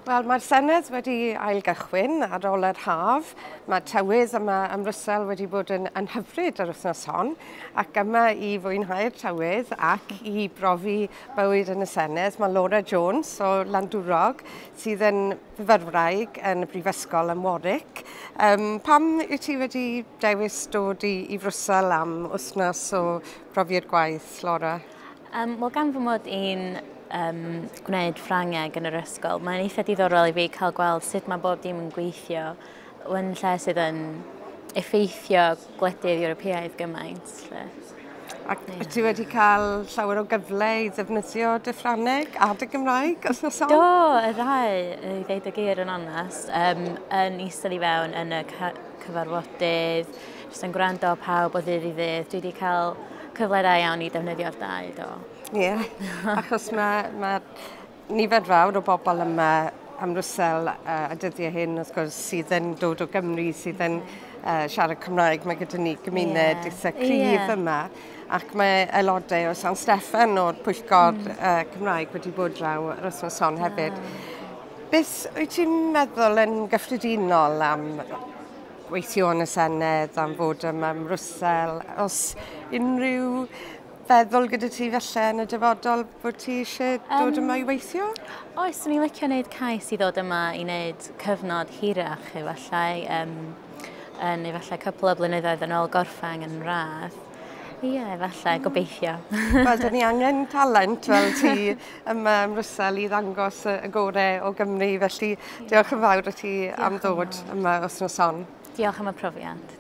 Wel, mae'r Senedd wedi ailgychwyn ar ôl yr haf. Mae tywydd yma ym Mhrifysgol wedi bod yn hyfryd yr wythnos hon, ac yma i fwynhau'r tywydd ac i brofi bywyd yn y Senedd. Mae Lora Jones o Landwrog sydd yn fyfyrwraig yn y Mhrifysgol Warwick. Pam wyt ti wedi dewis dod i Frwsel am wythnos o brofiad gwaith, Lora? Wel, gan fy mod i'n gwneud Ffrangeg yn yr ysgol, mae'n eitha diddorol i fi cael gweld sut mae bob dim yn gweithio yn lle sydd yn effeithio gwledydd Ewropeaidd gymaint. Ac ti wedi cael llawer o gyfle i ddefnyddio dy Ffrangeg a dy Gymraeg wythnos hon? Do, y ddau, i ddeud y gwir yn onest, yn eistedd i fewn yn y cyfarfodydd, jyst yn gwrando pawb o ddydd i ddydd. Dwi wedi cael cyfle da iawn i defnyddio'r dau, do. Ie, achos mae nifer fawr o bobl yma ym Mhrifysgol y dyddiau hyn, wrth gwrs, sydd yn dod o Gymru, sydd yn siarad Cymraeg. Mae gyda ni gymuned eitha cryf yma, ac mae aelodau o San Steffan o'r Pwyllgor Cymraeg wedi bod draw yr wythnos hon hefyd. Beth wyt ti'n meddwl yn gyffredinol am gweithio yn y Senedd, am fod yma ym Mhrifysgol? Os unrhyw feddwl gyda ti felly yn y dyfodol bod ti eisiau dod yma i weithio? Oes, ni'n licio wneud cais i ddod yma i wneud cyfnod hirach efallai, yn efallai cwpl o blynyddoedd yn ôl gorffang yn radd. Ie, efallai, gobeithio. Wel, da ni angen talent fel ti yma ym Mhrifysgol i ddangos y gorau o Gymru, felly diolch yn fawr i ti am ddod yma wythnos hon. Diolch am y profiad.